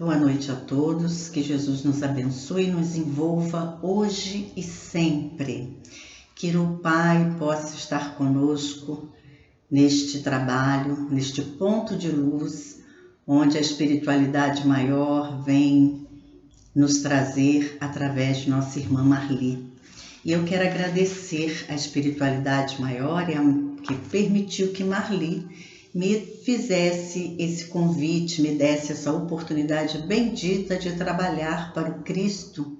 Boa noite a todos, que Jesus nos abençoe e nos envolva hoje e sempre. Que o Pai possa estar conosco neste trabalho, neste ponto de luz, onde a espiritualidade maior vem nos trazer através de nossa irmã Marli. E eu quero agradecer a espiritualidade maior que permitiu que Marli me fizesse esse convite, me desse essa oportunidade bendita de trabalhar para o Cristo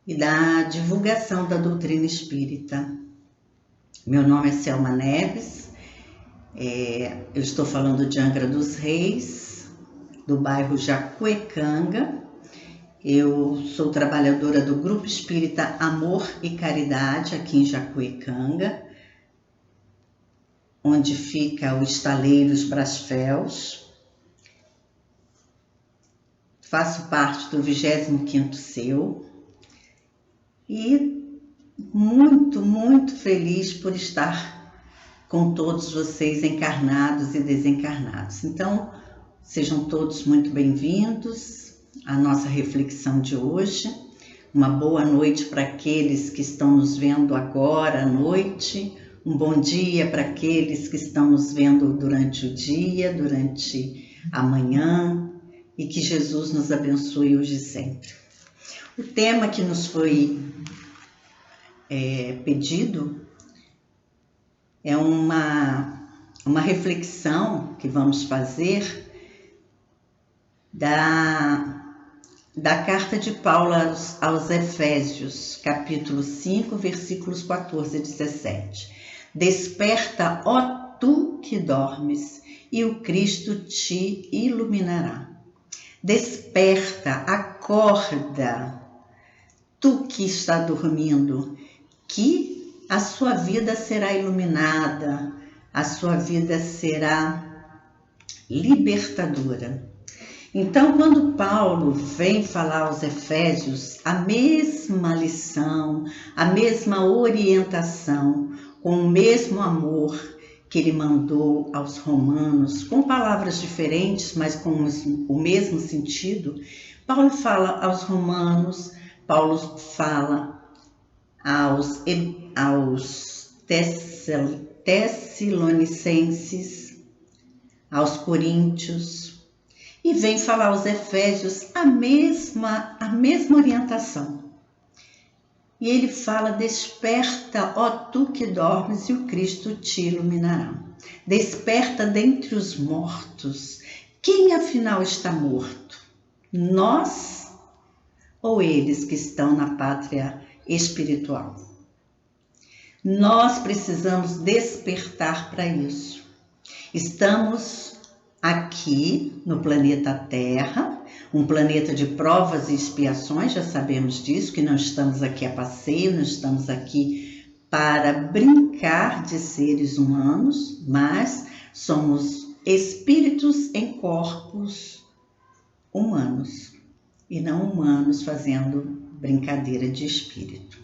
e da divulgação da doutrina espírita. Meu nome é Selma Neves, eu estou falando de Angra dos Reis, do bairro Jacuecanga. Eu sou trabalhadora do Grupo Espírita Amor e Caridade, aqui em Jacuecanga, onde fica o Estaleiros Brasfels. Faço parte do 25º CEU e muito feliz por estar com todos vocês encarnados e desencarnados. Então, sejam todos muito bem-vindos à nossa reflexão de hoje. Uma boa noite para aqueles que estão nos vendo agora à noite. Um bom dia para aqueles que estão nos vendo durante o dia, durante a manhã, e que Jesus nos abençoe hoje e sempre. O tema que nos foi pedido é uma reflexão que vamos fazer da carta de Paulo aos Efésios, capítulo 5, versículos 14 e 17. Desperta, ó tu que dormes, e o Cristo te iluminará. Desperta, acorda, tu que está dormindo, que a sua vida será iluminada, a sua vida será libertadora. Então, quando Paulo vem falar aos Efésios a mesma lição, a mesma orientação, com o mesmo amor que ele mandou aos romanos, com palavras diferentes, mas com o mesmo sentido, Paulo fala aos romanos, Paulo fala aos tessalonicenses, aos coríntios, e vem falar aos Efésios a mesma orientação. E ele fala, desperta, ó tu que dormes, e o Cristo te iluminará. Desperta dentre os mortos. Quem afinal está morto? Nós ou eles que estão na pátria espiritual? Nós precisamos despertar para isso. Estamos aqui no planeta Terra, um planeta de provas e expiações, já sabemos disso, que não estamos aqui a passeio, não estamos aqui para brincar de seres humanos, mas somos espíritos em corpos humanos, e não humanos fazendo brincadeira de espírito.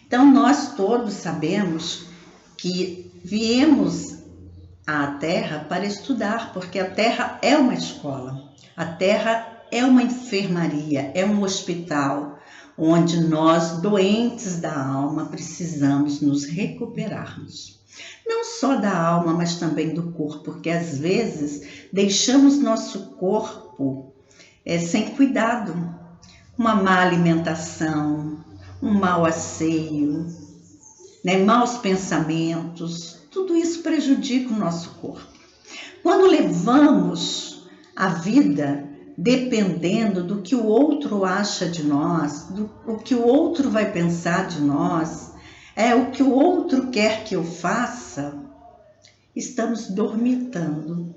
Então, nós todos sabemos que viemos à Terra para estudar, porque a Terra é uma escola, a Terra é uma enfermaria, é um hospital, onde nós, doentes da alma, precisamos nos recuperarmos. Não só da alma, mas também do corpo, porque às vezes deixamos nosso corpo sem cuidado. Uma má alimentação, um mau asseio, maus pensamentos, tudo isso prejudica o nosso corpo. Quando levamos a vida dependendo do que o outro acha de nós, do que o outro vai pensar de nós, o que o outro quer que eu faça, estamos dormitando.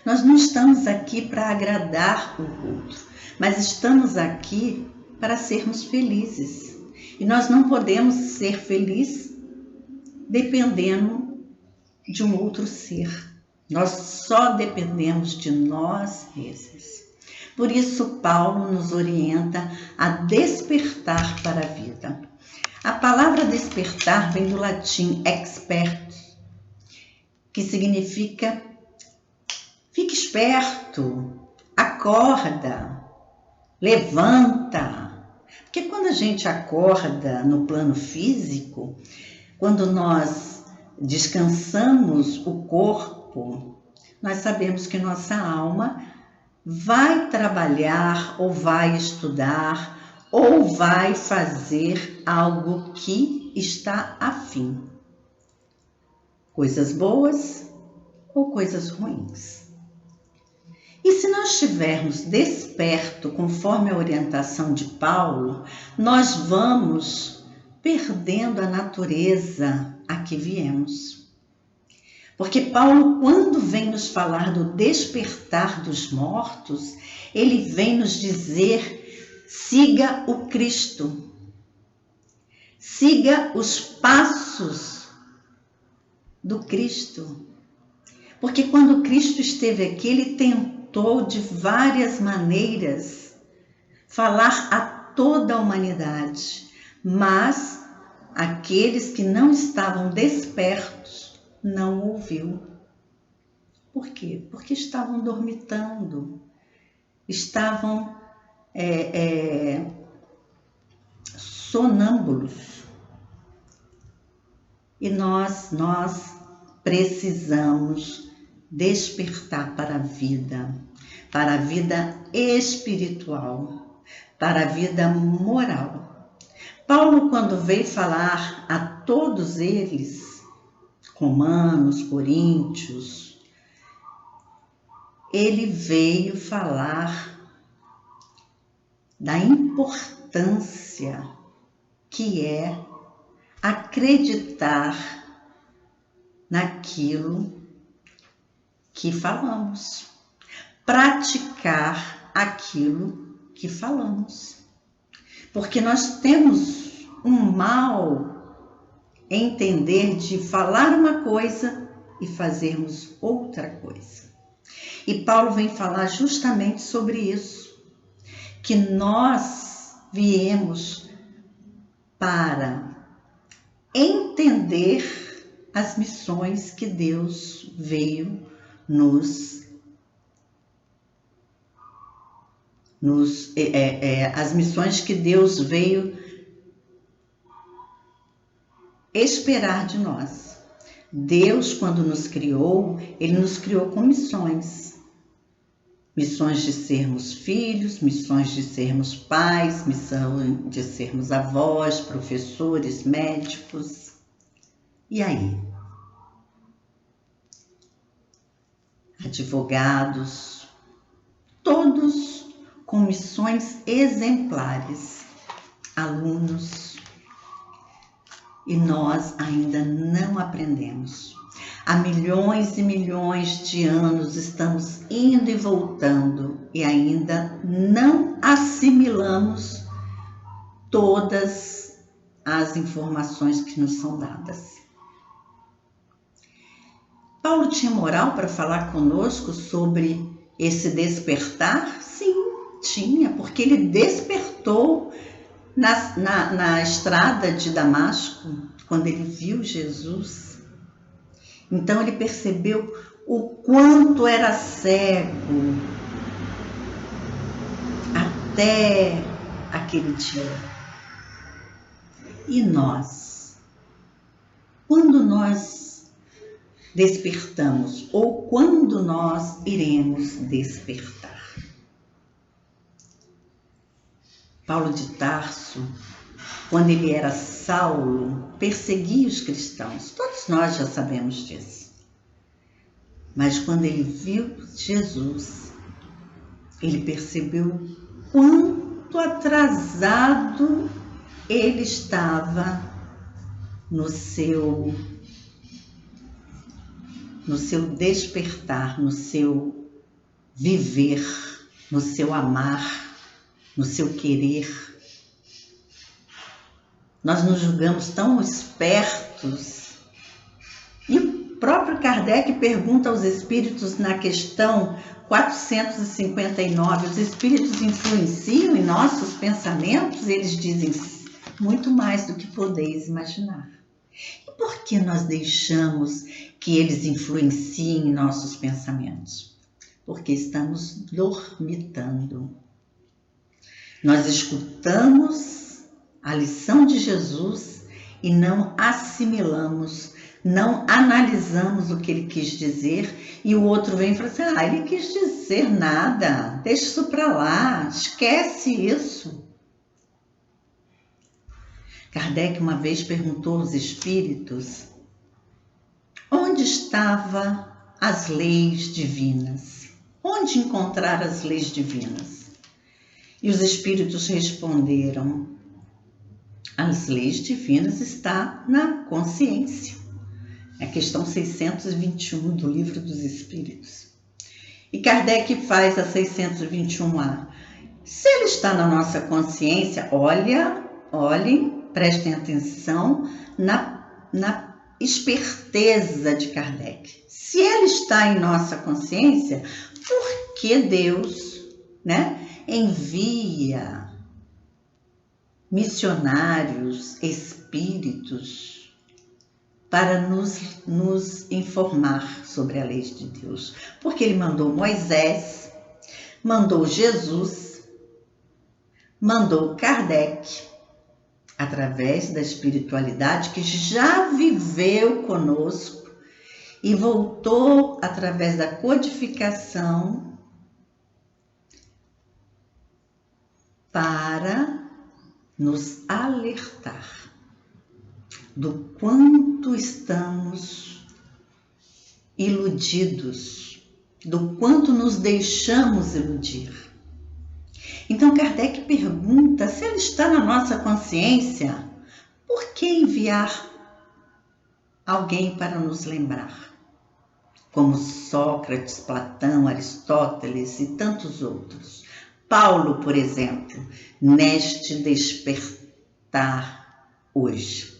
Nós não estamos aqui para agradar o outro, mas estamos aqui para sermos felizes. E nós não podemos ser felizes dependendo de um outro ser. Nós só dependemos de nós mesmos. Por isso, Paulo nos orienta a despertar para a vida. A palavra despertar vem do latim expert, que significa fique esperto, acorda, levanta. Porque quando a gente acorda no plano físico, quando nós descansamos o corpo, nós sabemos que nossa alma vai trabalhar ou vai estudar ou vai fazer algo que está afim. Coisas boas ou coisas ruins. E se nós estivermos despertos, conforme a orientação de Paulo, nós vamos perdendo a natureza a que viemos. Porque Paulo, quando vem nos falar do despertar dos mortos, ele vem nos dizer: siga o Cristo, siga os passos do Cristo. Porque quando Cristo esteve aqui, ele tentou de várias maneiras falar a toda a humanidade, mas aqueles que não estavam despertos não ouviu. Por quê? Porque estavam dormitando, estavam sonâmbulos. E nós precisamos despertar para a vida espiritual, para a vida moral. Paulo, quando veio falar a todos eles, Romanos, Coríntios, ele veio falar da importância que é acreditar naquilo que falamos, praticar aquilo que falamos. Porque nós temos um mal entender de falar uma coisa e fazermos outra coisa. E Paulo vem falar justamente sobre isso, que nós viemos para entender as missões que Deus veio as missões que Deus veio esperar de nós. Deus, quando nos criou, ele nos criou com missões. Missões de sermos filhos, missões de sermos pais, missão de sermos avós, professores, médicos. E aí? Advogados, todos com missões exemplares, alunos, e nós ainda não aprendemos. Há milhões e milhões de anos estamos indo e voltando e ainda não assimilamos todas as informações que nos são dadas. Paulo tinha moral para falar conosco sobre esse despertar? Sim, tinha, porque ele despertou na estrada de Damasco, quando ele viu Jesus. Então ele percebeu o quanto era cego até aquele dia. E nós? Quando nós despertamos ou quando nós iremos despertar? Paulo de Tarso, quando ele era Saulo, perseguia os cristãos. Todos nós já sabemos disso. Mas quando ele viu Jesus, ele percebeu quanto atrasado ele estava no seu despertar, no seu viver, no seu amar, no seu querer. Nós nos julgamos tão espertos. E o próprio Kardec pergunta aos espíritos na questão 459, os espíritos influenciam em nossos pensamentos? Eles dizem muito mais do que podeis imaginar. E por que nós deixamos que eles influenciem em nossos pensamentos? Porque estamos dormitando. Nós escutamos a lição de Jesus e não assimilamos, não analisamos o que ele quis dizer, e o outro vem e fala assim: ele quis dizer nada, deixa isso para lá, esquece isso. Kardec uma vez perguntou aos espíritos onde estavam as leis divinas, onde encontrar as leis divinas. E os espíritos responderam: as leis divinas estão na consciência. É a questão 621 do Livro dos Espíritos. E Kardec faz a 621A. Se ele está na nossa consciência, olhem, prestem atenção na esperteza de Kardec. Se ele está em nossa consciência, por que Deus, envia missionários, espíritos, para nos informar sobre a lei de Deus? Porque ele mandou Moisés, mandou Jesus, mandou Kardec, através da espiritualidade que já viveu conosco e voltou através da codificação para nos alertar do quanto estamos iludidos, do quanto nos deixamos iludir. Então Kardec pergunta: se ele está na nossa consciência, por que enviar alguém para nos lembrar? Como Sócrates, Platão, Aristóteles e tantos outros. Paulo, por exemplo, neste despertar hoje.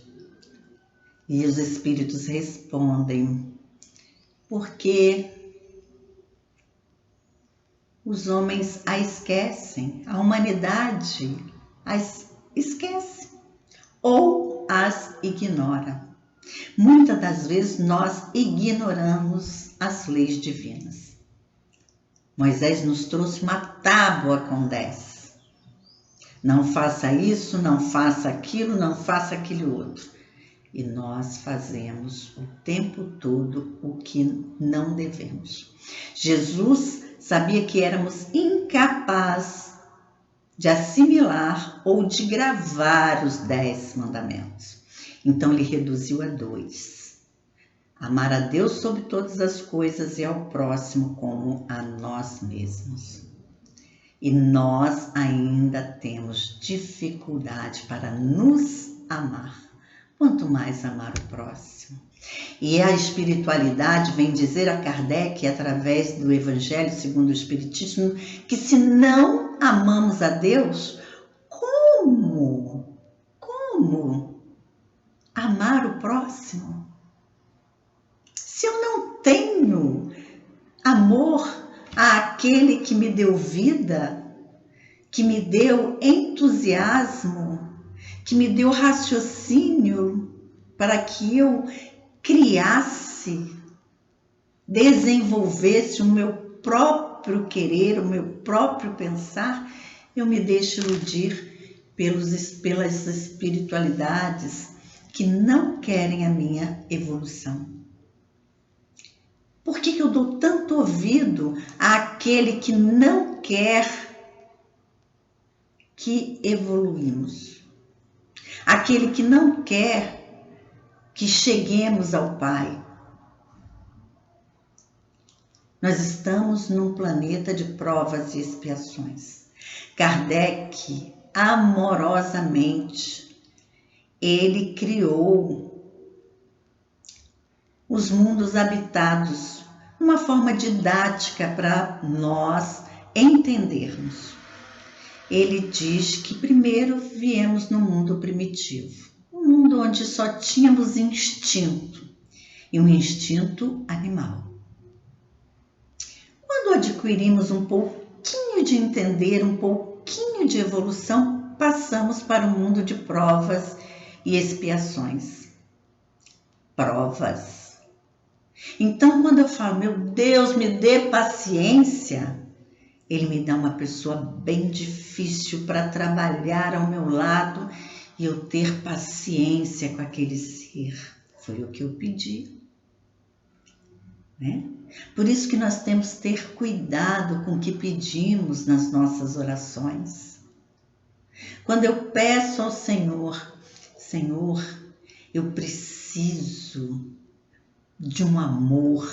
E os espíritos respondem: porque os homens a esquecem, a humanidade as esquece ou as ignora. Muitas das vezes nós ignoramos as leis divinas. Moisés nos trouxe uma tábua com 10. Não faça isso, não faça aquilo, não faça aquele outro. E nós fazemos o tempo todo o que não devemos. Jesus sabia que éramos incapazes de assimilar ou de gravar os 10 mandamentos. Então ele reduziu a 2. Amar a Deus sobre todas as coisas e ao próximo como a nós mesmos. E nós ainda temos dificuldade para nos amar. Quanto mais amar o próximo. E a espiritualidade vem dizer a Kardec, através do Evangelho segundo o Espiritismo, que se não amamos a Deus, como amar o próximo? Se eu não tenho amor àquele que me deu vida, que me deu entusiasmo, que me deu raciocínio para que eu criasse, desenvolvesse o meu próprio querer, o meu próprio pensar, eu me deixo iludir pelas espiritualidades que não querem a minha evolução. Por que eu dou tanto ouvido àquele que não quer que evoluímos? Aquele que não quer que cheguemos ao Pai. Nós estamos num planeta de provas e expiações. Kardec, amorosamente, ele criou os mundos habitados, uma forma didática para nós entendermos. Ele diz que primeiro viemos no mundo primitivo, um mundo onde só tínhamos instinto, e um instinto animal. Quando adquirimos um pouquinho de entender, um pouquinho de evolução, passamos para o mundo de provas e expiações. Provas. Então, quando eu falo, meu Deus, me dê paciência, Ele me dá uma pessoa bem difícil para trabalhar ao meu lado e eu ter paciência com aquele ser. Foi o que eu pedi, né? Por isso que nós temos que ter cuidado com o que pedimos nas nossas orações. Quando eu peço ao Senhor, Senhor, eu preciso de um amor,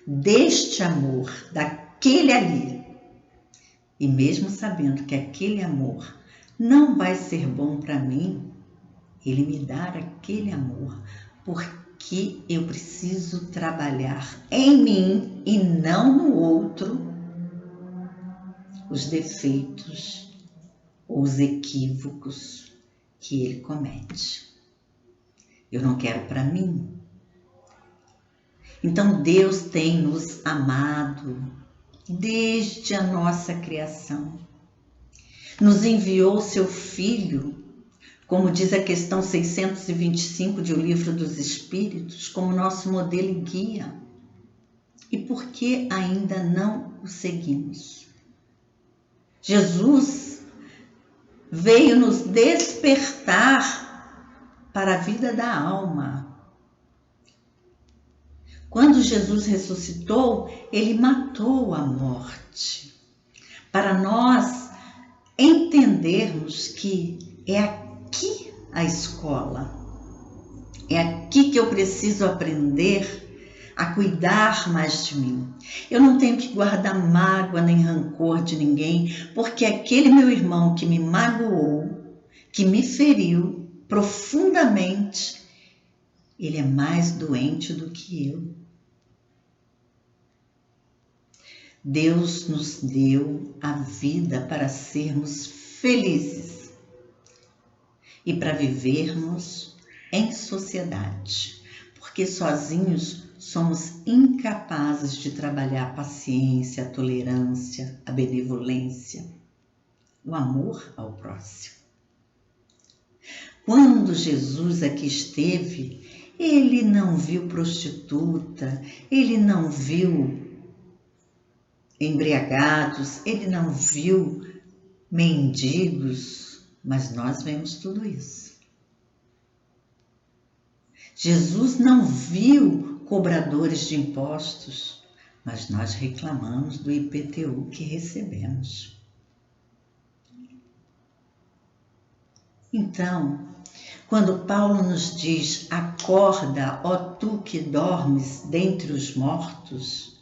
deste amor, daquele ali. E mesmo sabendo que aquele amor não vai ser bom para mim, Ele me dá aquele amor, porque eu preciso trabalhar em mim e não no outro os defeitos ou os equívocos que ele comete. Eu não quero para mim. Então Deus tem nos amado desde a nossa criação. Nos enviou seu Filho, como diz a questão 625 de O Livro dos Espíritos, como nosso modelo e guia. E por que ainda não o seguimos? Jesus veio nos despertar para a vida da alma. Quando Jesus ressuscitou, ele matou a morte. Para nós entendermos que é aqui a escola, é aqui que eu preciso aprender a cuidar mais de mim. Eu não tenho que guardar mágoa nem rancor de ninguém, porque aquele meu irmão que me magoou, que me feriu profundamente, ele é mais doente do que eu. Deus nos deu a vida para sermos felizes e para vivermos em sociedade, porque sozinhos somos incapazes de trabalhar a paciência, a tolerância, a benevolência, o amor ao próximo. Quando Jesus aqui esteve, ele não viu prostituta, ele não viu embriagados, ele não viu mendigos, mas nós vemos tudo isso. Jesus não viu cobradores de impostos, mas nós reclamamos do IPTU que recebemos. Então, quando Paulo nos diz, acorda, ó tu que dormes dentre os mortos,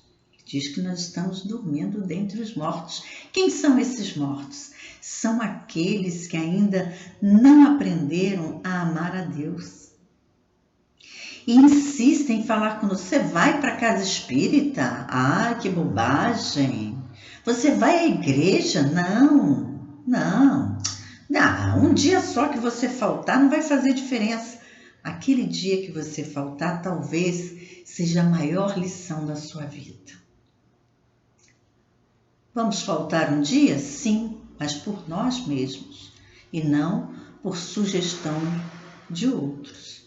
diz que nós estamos dormindo dentre os mortos. Quem são esses mortos? São aqueles que ainda não aprenderam a amar a Deus. E insistem em falar com você, vai para a casa espírita? Ah, que bobagem! Você vai à igreja? Não. Um dia só que você faltar não vai fazer diferença. Aquele dia que você faltar talvez seja a maior lição da sua vida. Vamos faltar um dia? Sim, mas por nós mesmos e não por sugestão de outros.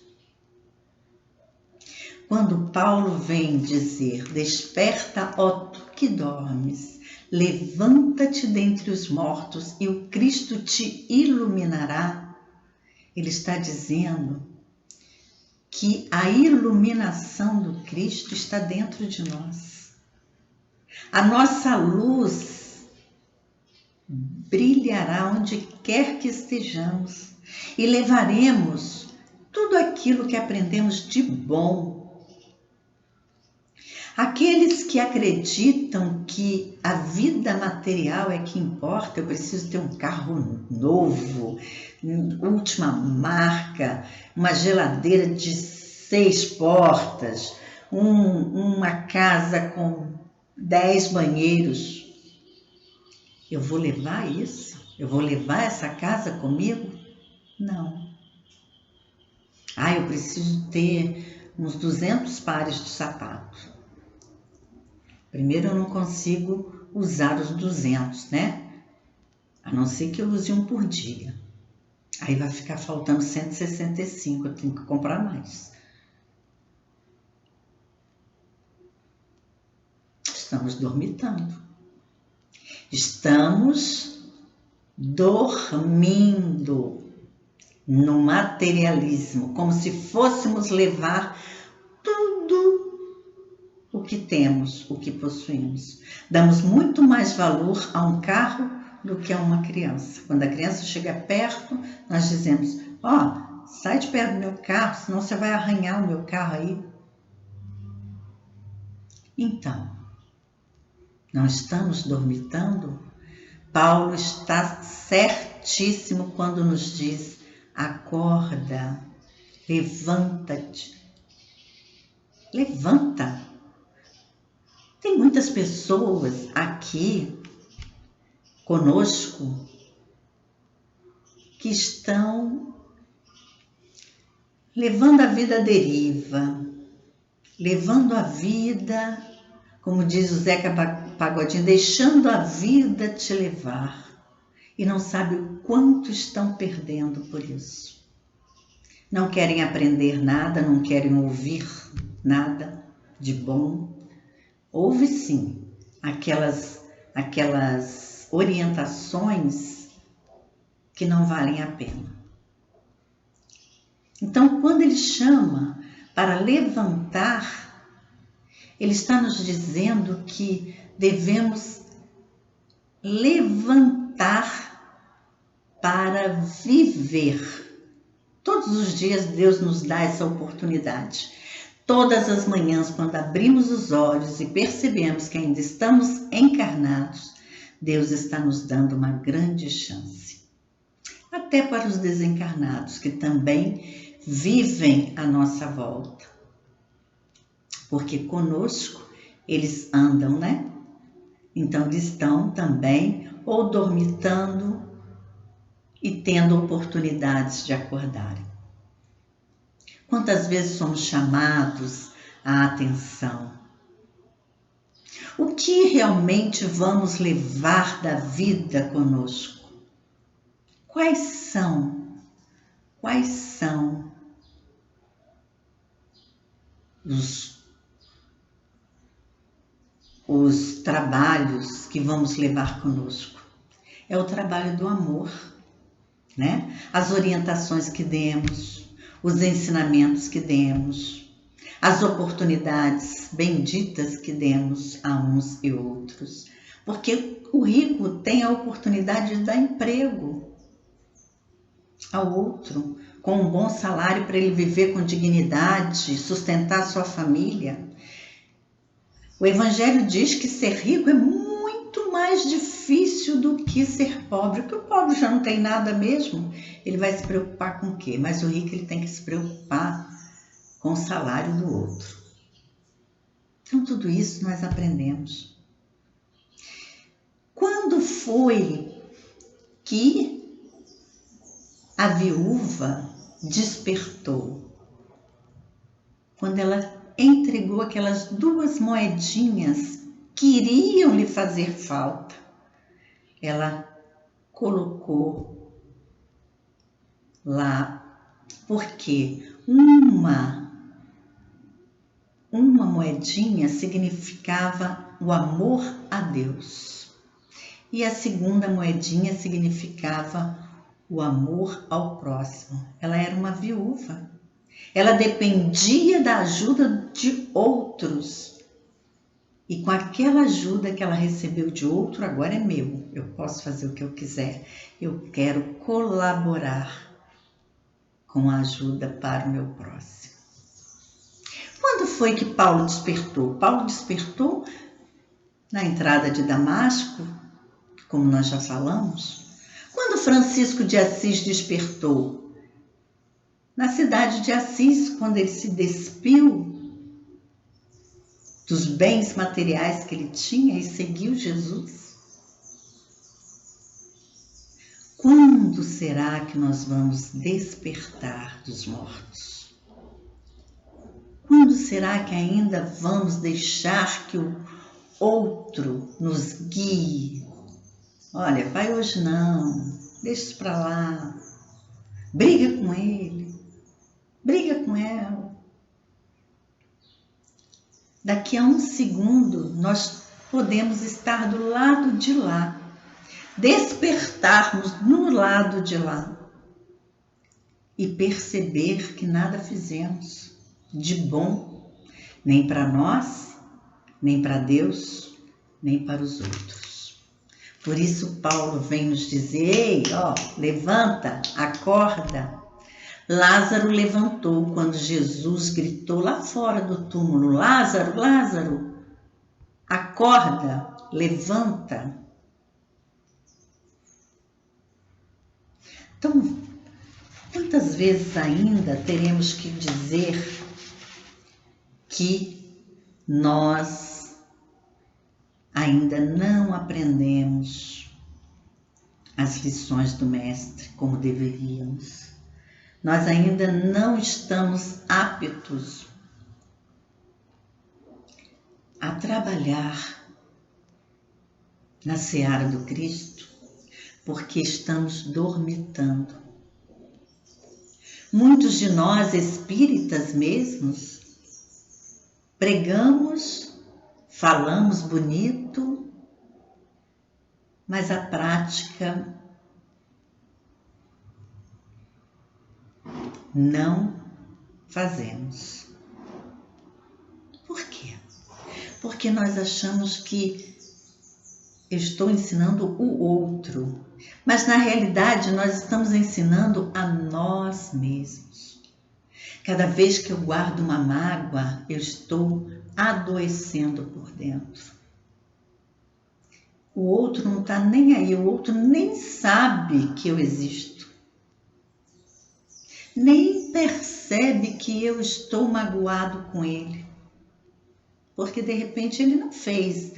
Quando Paulo vem dizer, desperta, ó tu que dormes, levanta-te dentre os mortos e o Cristo te iluminará, ele está dizendo que a iluminação do Cristo está dentro de nós. A nossa luz brilhará onde quer que estejamos e levaremos tudo aquilo que aprendemos de bom. Aqueles que acreditam que a vida material é que importa, eu preciso ter um carro novo, última marca, uma geladeira de 6 portas, uma casa com 10 banheiros. Eu vou levar isso? Eu vou levar essa casa comigo? Não. Eu preciso ter uns 200 pares de sapatos. Primeiro, eu não consigo usar os 200, né? A não ser que eu use um por dia. Aí vai ficar faltando 165, eu tenho que comprar mais. Estamos dormitando. Estamos dormindo no materialismo, como se fôssemos levar tudo o que temos, o que possuímos. Damos muito mais valor a um carro do que a uma criança. Quando a criança chega perto, nós dizemos: ó, sai de perto do meu carro, senão você vai arranhar o meu carro aí. Então, não estamos dormitando? Paulo está certíssimo quando nos diz: acorda, levanta-te. Levanta. Tem muitas pessoas aqui conosco que estão levando a vida à deriva, levando a vida, como diz o Zeca Pagodinho, deixando a vida te levar, e não sabe o quanto estão perdendo por isso. Não querem aprender nada, não querem ouvir nada de bom. Ouve sim aquelas orientações que não valem a pena. Então, quando ele chama para levantar, ele está nos dizendo que devemos levantar para viver. Todos os dias Deus nos dá essa oportunidade. Todas as manhãs, quando abrimos os olhos e percebemos que ainda estamos encarnados, Deus está nos dando uma grande chance. Até para os desencarnados, que também vivem à nossa volta. Porque conosco eles andam, né? Então eles estão também ou dormitando e tendo oportunidades de acordarem. Quantas vezes somos chamados à atenção? O que realmente vamos levar da vida conosco? Quais são os trabalhos que vamos levar conosco? É o trabalho do amor, né? As orientações que demos, os ensinamentos que demos, as oportunidades benditas que demos a uns e outros. Porque o rico tem a oportunidade de dar emprego ao outro, com um bom salário para ele viver com dignidade, sustentar sua família. O Evangelho diz que ser rico é muito mais difícil do que ser pobre, porque o pobre já não tem nada mesmo, ele vai se preocupar com o quê? Mas o rico ele tem que se preocupar com o salário do outro. Então tudo isso nós aprendemos. Quando foi que a viúva despertou? Quando ela entregou aquelas 2 moedinhas que iriam lhe fazer falta. Ela colocou lá, porque uma moedinha significava o amor a Deus. E a segunda moedinha significava o amor ao próximo. Ela era uma viúva. Ela dependia da ajuda de outros. E com aquela ajuda que ela recebeu de outro, agora é meu. Eu posso fazer o que eu quiser. Eu quero colaborar com a ajuda para o meu próximo. Quando foi que Paulo despertou? Paulo despertou na entrada de Damasco, como nós já falamos. Quando Francisco de Assis despertou? Na cidade de Assis, quando ele se despiu dos bens materiais que ele tinha e seguiu Jesus. Quando será que nós vamos despertar dos mortos? Quando será que ainda vamos deixar que o outro nos guie? Olha, vai hoje não, deixa isso para lá, briga com ele, briga com ela. Daqui a um segundo, nós podemos estar do lado de lá, despertarmos no lado de lá e perceber que nada fizemos de bom, nem para nós, nem para Deus, nem para os outros. Por isso Paulo vem nos dizer: ei, levanta, acorda. Lázaro levantou quando Jesus gritou lá fora do túmulo: Lázaro, Lázaro, acorda, levanta. Então, quantas vezes ainda teremos que dizer que nós ainda não aprendemos as lições do Mestre como deveríamos? Nós ainda não estamos aptos a trabalhar na seara do Cristo, porque estamos dormitando. Muitos de nós, espíritas mesmos, pregamos, falamos bonito, mas a prática não fazemos. Por quê? Porque nós achamos que eu estou ensinando o outro, mas na realidade nós estamos ensinando a nós mesmos. Cada vez que eu guardo uma mágoa, eu estou adoecendo por dentro. O outro não está nem aí, o outro nem sabe que eu existo. Nem percebe que eu estou magoado com ele. Porque de repente ele não fez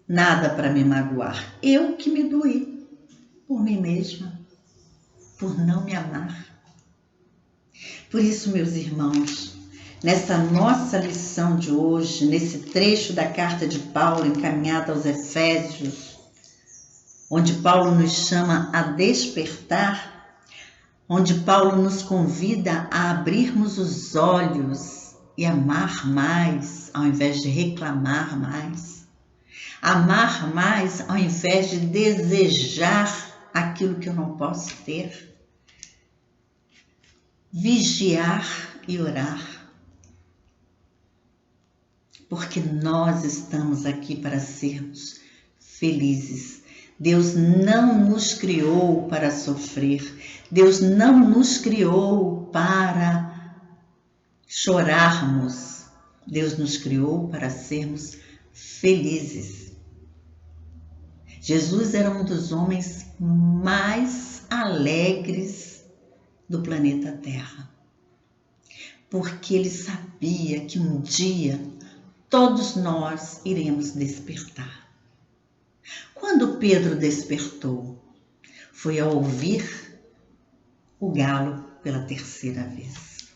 nada para me magoar. Eu que me doí por mim mesma, por não me amar. Por isso, meus irmãos, nessa nossa lição de hoje, nesse trecho da carta de Paulo encaminhada aos Efésios, onde Paulo nos chama a despertar, onde Paulo nos convida a abrirmos os olhos e amar mais, ao invés de reclamar mais. Amar mais, ao invés de desejar aquilo que eu não posso ter. Vigiar e orar. Porque nós estamos aqui para sermos felizes. Deus não nos criou para sofrer. Deus não nos criou para chorarmos. Deus nos criou para sermos felizes. Jesus era um dos homens mais alegres do planeta Terra, porque ele sabia que um dia todos nós iremos despertar. Quando Pedro despertou, foi ao ouvir o galo pela terceira vez.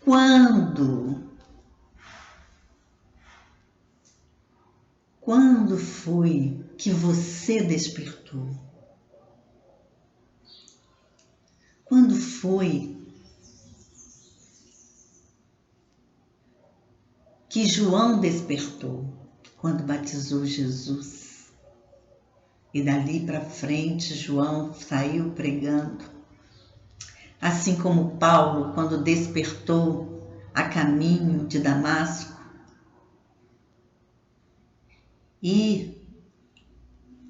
Quando foi que você despertou? Quando foi que João despertou? Quando batizou Jesus. E dali para frente João saiu pregando. Assim como Paulo, quando despertou a caminho de Damasco. E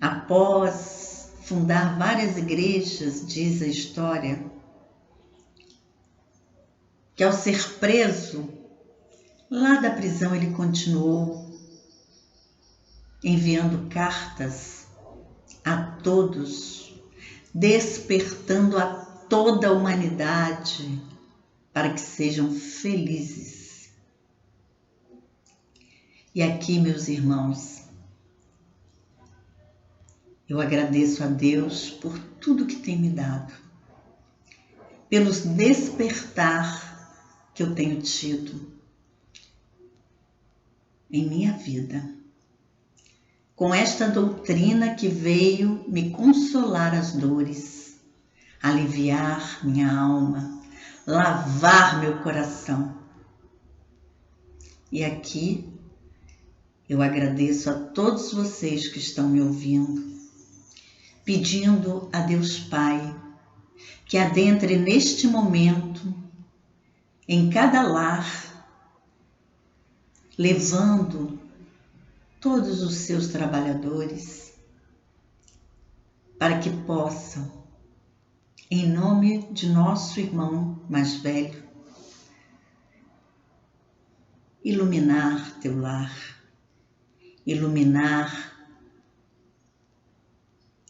após fundar várias igrejas, diz a história, que ao ser preso, lá da prisão ele continuou enviando cartas a todos, despertando a toda a humanidade para que sejam felizes. E aqui, meus irmãos, eu agradeço a Deus por tudo que tem me dado, pelos despertar que eu tenho tido em minha vida, com esta doutrina que veio me consolar as dores, aliviar minha alma, lavar meu coração. E aqui Eu agradeço a todos vocês que estão me ouvindo, pedindo a Deus Pai que adentre neste momento em cada lar, levando todos os seus trabalhadores para que possam, em nome de nosso irmão mais velho, iluminar teu lar, iluminar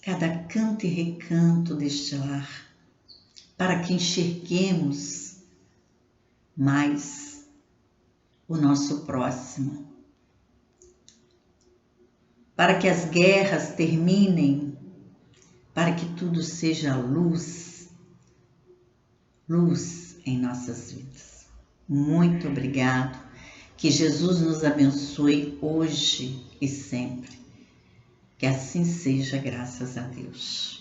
cada canto e recanto deste lar, para que enxerguemos mais o nosso próximo, para que as guerras terminem, para que tudo seja luz, luz em nossas vidas. Muito obrigado, que Jesus nos abençoe hoje e sempre. Que assim seja, graças a Deus.